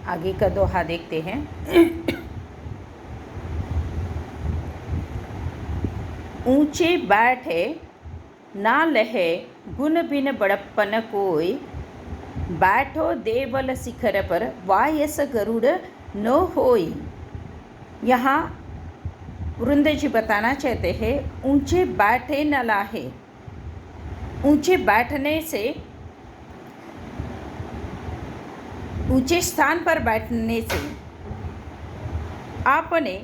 आगे का दोहा देखते हैं। ऊंचे बैठे ना लहे गुण बिन बड़प्पन कोई, बैठो देवल शिखर पर वायस गरुड़ न होई। यहाँ वृंद जी बताना चाहते हैं ऊंचे बैठे न लाहे। ऊंचे बैठने से, ऊंचे स्थान पर बैठने से आपने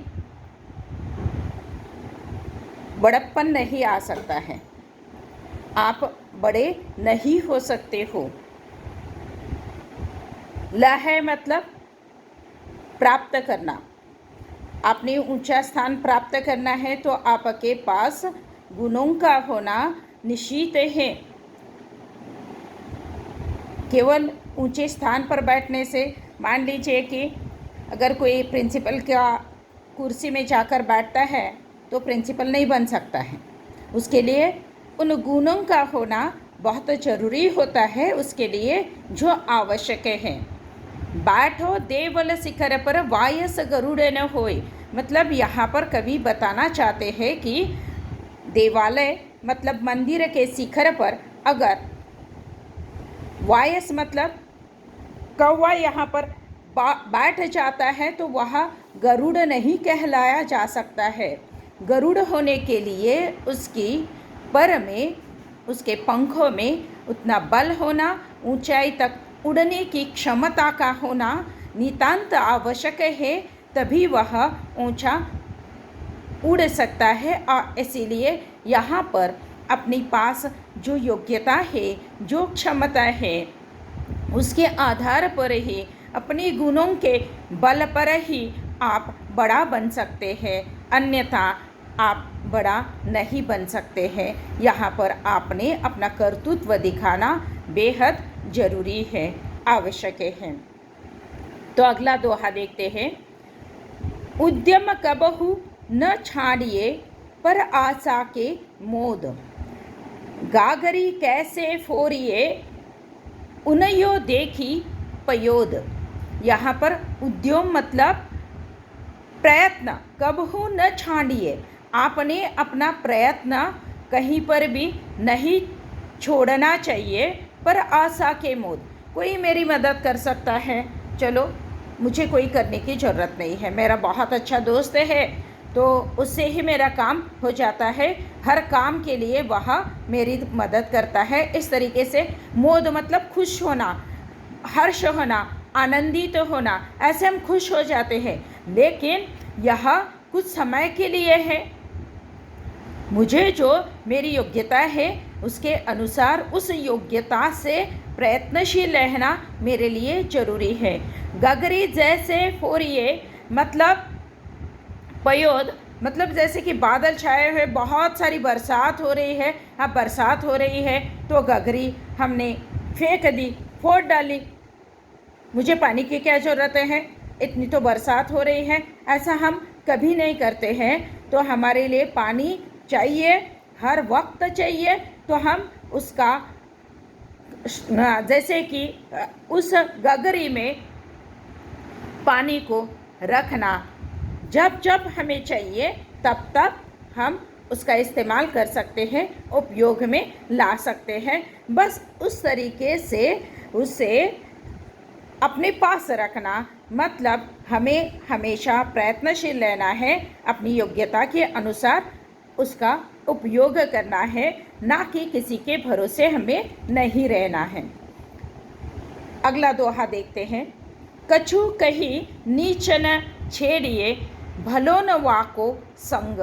बड़प्पन नहीं आ सकता है, आप बड़े नहीं हो सकते हो। लहे मतलब प्राप्त करना। आपने ऊंचा स्थान प्राप्त करना है तो आपके पास गुणों का होना निश्चित है। केवल ऊंचे स्थान पर बैठने से, मान लीजिए कि अगर कोई प्रिंसिपल का कुर्सी में जाकर बैठता है तो प्रिंसिपल नहीं बन सकता है। उसके लिए उन गुणों का होना बहुत ज़रूरी होता है, उसके लिए जो आवश्यक है। बैठो देवल शिखर पर वायस गरुड़ न होए, मतलब यहाँ पर कवि बताना चाहते हैं कि देवालय मतलब मंदिर के शिखर पर अगर वायस मतलब कौवा यहाँ पर बैठ जाता है तो वह गरुड़ नहीं कहलाया जा सकता है। गरुड़ होने के लिए उसकी पर में, उसके पंखों में उतना बल होना, ऊंचाई तक उड़ने की क्षमता का होना नितांत आवश्यक है, तभी वह ऊंचा उड़ सकता है। और इसीलिए यहाँ पर अपने पास जो योग्यता है, जो क्षमता है, उसके आधार पर ही, अपने गुणों के बल पर ही आप बड़ा बन सकते हैं, अन्यथा आप बड़ा नहीं बन सकते हैं। यहाँ पर आपने अपना कर्तृत्व दिखाना बेहद ज़रूरी है, आवश्यक है। तो अगला दोहा देखते हैं। उद्यम कबहु न छाड़िए पर आशा के मोद, गागरी कैसे फोरिए उनयो देखी पयोद। यहाँ पर उद्यम मतलब प्रयत्न, कबहू न छाड़िए, आपने अपना प्रयत्न कहीं पर भी नहीं छोड़ना चाहिए। पर आशा के मोद, कोई मेरी मदद कर सकता है, चलो मुझे कोई करने की ज़रूरत नहीं है, मेरा बहुत अच्छा दोस्त है तो उससे ही मेरा काम हो जाता है, हर काम के लिए वह मेरी मदद करता है। इस तरीके से मोद मतलब खुश होना, हर्ष होना, आनंदित होना, ऐसे हम खुश हो जाते हैं। लेकिन यह कुछ समय के लिए है, मुझे जो मेरी योग्यता है उसके अनुसार उस योग्यता से प्रयत्नशील रहना मेरे लिए ज़रूरी है। गगरी जैसे फोरिए मतलब पयोद मतलब जैसे कि बादल छाए हुए, बहुत सारी बरसात हो रही है, अब बरसात हो रही है तो गगरी हमने फेंक दी, फोड़ डाली, मुझे पानी की क्या ज़रूरत है, इतनी तो बरसात हो रही है, ऐसा हम कभी नहीं करते हैं। तो हमारे लिए पानी चाहिए, हर वक्त चाहिए, तो हम उसका जैसे कि उस गगरी में पानी को रखना, जब जब हमें चाहिए तब तब हम उसका इस्तेमाल कर सकते हैं, उपयोग में ला सकते हैं। बस उस तरीके से उसे अपने पास रखना, मतलब हमें हमेशा प्रयत्नशील रहना है, अपनी योग्यता के अनुसार उसका उपयोग करना है, ना कि किसी के भरोसे हमें नहीं रहना है। अगला दोहा देखते हैं। कछु कही नीच न छेड़िए भलो न वाको संग,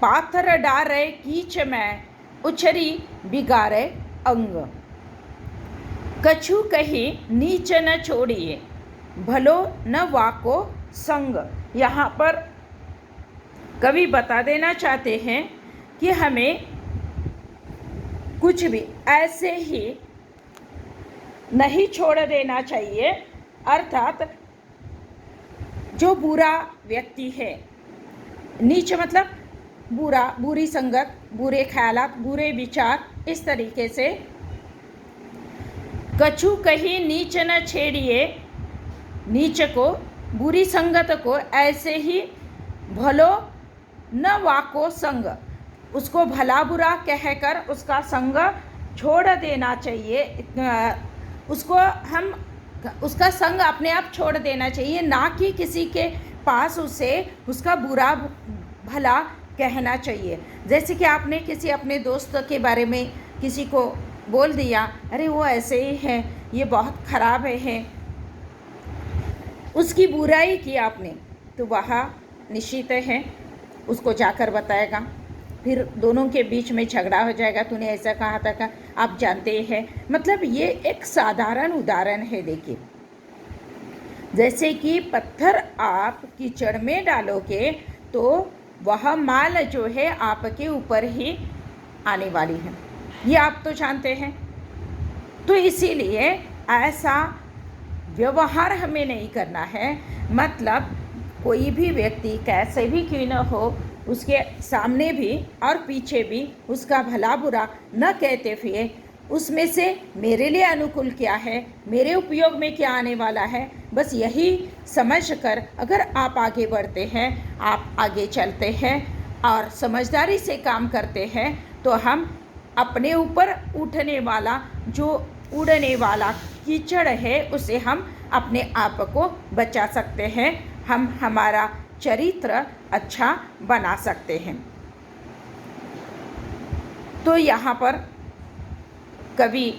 पाथर डारे कीच में उछरी बिगारे अंग। कछु कही नीच न छोड़िए भलो न वाको संग, यहाँ पर कवि बता देना चाहते हैं कि हमें कुछ भी ऐसे ही नहीं छोड़ देना चाहिए, अर्थात जो बुरा व्यक्ति है, नीच मतलब बुरा, बुरी संगत, बुरे ख्यालात, बुरे विचार, इस तरीके से कछु कहीं नीच न छेड़िए नीच को, बुरी संगत को ऐसे ही भलो न वाको संग, उसको भला बुरा कहकर उसका संग छोड़ देना चाहिए। उसका संग अपने आप छोड़ देना चाहिए, ना कि किसी के पास उसे उसका बुरा भला कहना चाहिए। जैसे कि आपने किसी अपने दोस्त के बारे में किसी को बोल दिया, अरे वो ऐसे ही है, ये बहुत ख़राब है, उसकी बुराई की आपने, तो वह निश्चित है उसको जाकर बताएगा, फिर दोनों के बीच में झगड़ा हो जाएगा, तूने ऐसा कहा था का, आप जानते हैं। मतलब ये एक साधारण उदाहरण है। देखिए, जैसे कि पत्थर आप कीचड़ में डालोगे तो वह माल जो है आपके ऊपर ही आने वाली है, ये आप तो जानते हैं। तो इसीलिए ऐसा व्यवहार हमें नहीं करना है। मतलब कोई भी व्यक्ति कैसे भी क्यों न हो, उसके सामने भी और पीछे भी उसका भला बुरा न कहते हुए उसमें से मेरे लिए अनुकूल क्या है, मेरे उपयोग में क्या आने वाला है, बस यही समझकर अगर आप आगे बढ़ते हैं, आप आगे चलते हैं और समझदारी से काम करते हैं, तो हम अपने ऊपर उठने वाला जो उड़ने वाला कीचड़ है उसे हम अपने आप को बचा सकते हैं, हम हमारा चरित्र अच्छा बना सकते हैं। तो यहाँ पर कवि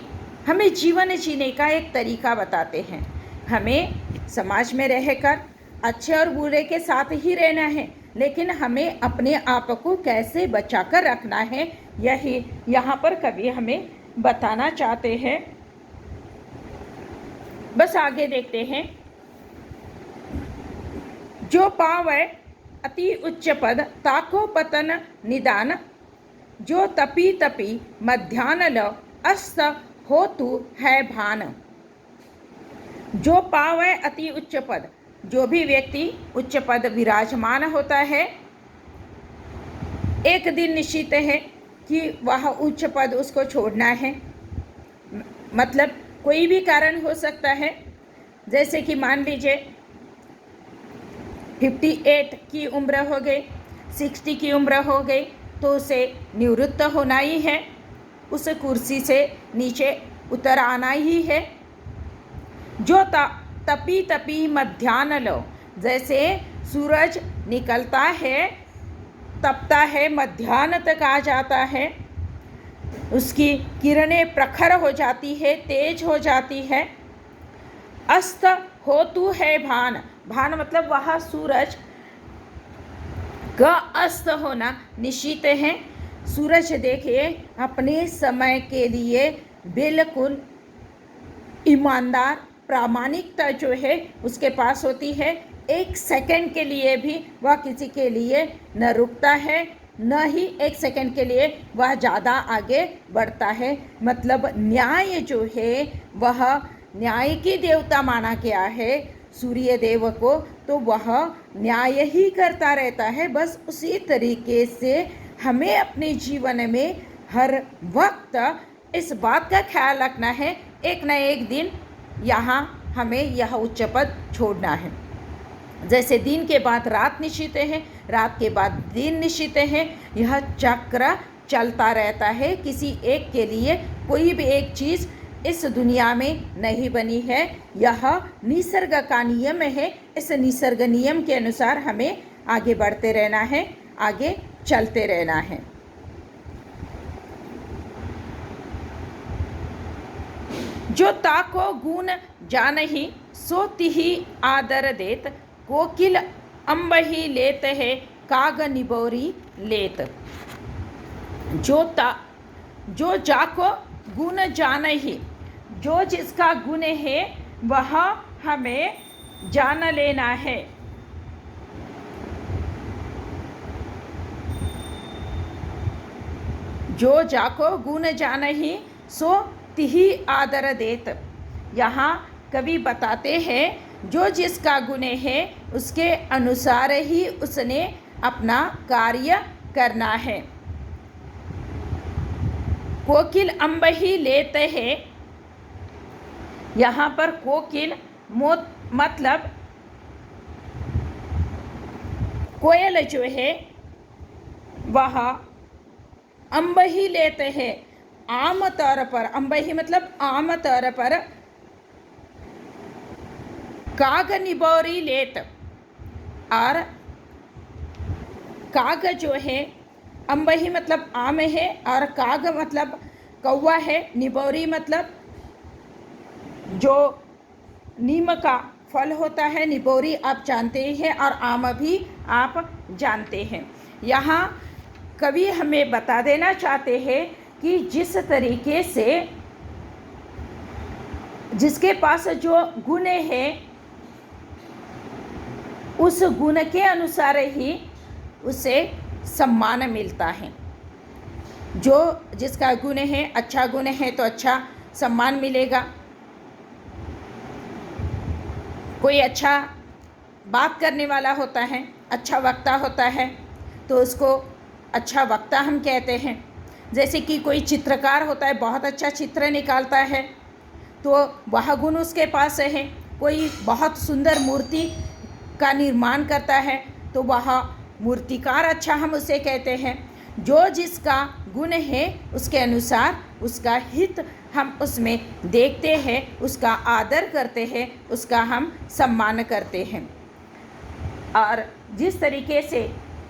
हमें जीवन जीने का एक तरीका बताते हैं। हमें समाज में रहकर अच्छे और बुरे के साथ ही रहना है, लेकिन हमें अपने आप को कैसे बचाकर रखना है, यही यहाँ पर कवि हमें बताना चाहते हैं। बस आगे देखते हैं। जो पावै अति उच्च पद, ताको पतन निदान, जो तपी तपी मध्यान लो, अस्त हो तू है भान। जो पावै अति उच्च पद, जो भी व्यक्ति उच्च पद विराजमान होता है, एक दिन निश्चित है कि वह उच्च पद उसको छोड़ना है। मतलब कोई भी कारण हो सकता है, जैसे कि मान लीजिए 58 की उम्र हो गई, 60 की उम्र हो गई, तो उसे निवृत्त होना ही है, उस कुर्सी से नीचे उतर आना ही है। जो तपी तपी मध्याह्न लो, जैसे सूरज निकलता है, तपता है, मध्याह्न तक आ जाता है, उसकी किरणें प्रखर हो जाती है, तेज हो जाती है। अस्त होतु है भान, भान मतलब वह सूरज का अस्त होना निश्चित है। सूरज देखिए अपने समय के लिए बिल्कुल ईमानदार, प्रामाणिकता जो है उसके पास होती है। एक सेकंड के लिए भी वह किसी के लिए न रुकता है, न ही एक सेकंड के लिए वह ज़्यादा आगे बढ़ता है। मतलब न्याय जो है वह न्याय की देवता माना गया है सूर्य देव को, तो वह न्याय ही करता रहता है। बस उसी तरीके से हमें अपने जीवन में हर वक्त इस बात का ख्याल रखना है, एक न एक दिन यहाँ हमें यह उच्च पद छोड़ना है। जैसे दिन के बाद रात निश्चित है, रात के बाद दिन निश्चित है, यह चक्र चलता रहता है। किसी एक के लिए कोई भी एक चीज़ इस दुनिया में नहीं बनी है, यह निसर्ग का नियम है। इस निसर्ग नियम के अनुसार हमें आगे बढ़ते रहना है, आगे चलते रहना है। जो ताको गुण जानहि, सो तिहि आदर देत, कोकिल अम्बहि लेत है, काग निबोरी लेत। जो जाको गुण जानहि, जो जिसका गुण है वह हमें जान लेना है। जो जाको गुण जानहि, सो तिहि आदर देत। यहाँ कवि बताते हैं जो जिसका गुण है उसके अनुसार ही उसने अपना कार्य करना है। कोकिल अम्ब ही लेते हैं, यहाँ पर कोकिल मतलब कोयल जो है वह अम्ब ही लेते हैं। आम तौर पर अम्ब ही मतलब आम तौर पर काग निबोरी लेत, और काग जो है अम्ब ही मतलब आम है, और काग मतलब कौवा है, निबोरी मतलब जो नीम का फल होता है, निबोरी आप जानते ही हैं, और आम भी आप जानते हैं। यहाँ कवि हमें बता देना चाहते हैं कि जिस तरीके से जिसके पास जो गुण है उस गुण के अनुसार ही उसे सम्मान मिलता है। जो जिसका गुण है, अच्छा गुण है तो अच्छा सम्मान मिलेगा। कोई अच्छा बात करने वाला होता है, अच्छा वक्ता होता है, तो उसको अच्छा वक्ता हम कहते हैं। जैसे कि कोई चित्रकार होता है, बहुत अच्छा चित्र निकालता है, तो वह गुण उसके पास है। कोई बहुत सुंदर मूर्ति का निर्माण करता है, तो वह मूर्तिकार अच्छा हम उसे कहते हैं। जो जिसका गुण है उसके अनुसार उसका हित हम उसमें देखते हैं, उसका आदर करते हैं, उसका हम सम्मान करते हैं। और जिस तरीके से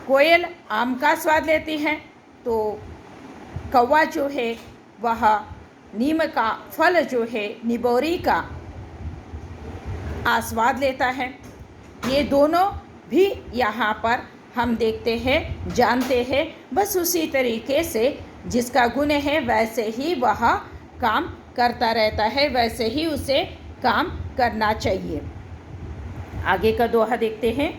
कोयल आम का स्वाद लेती है, तो कौवा जो है वह नीम का फल जो है, निबोरी का आस्वाद लेता है। ये दोनों भी यहाँ पर हम देखते हैं, जानते हैं। बस उसी तरीके से जिसका गुण है वैसे ही वह काम करता रहता है, वैसे ही उसे काम करना चाहिए। आगे का दोहा देखते हैं।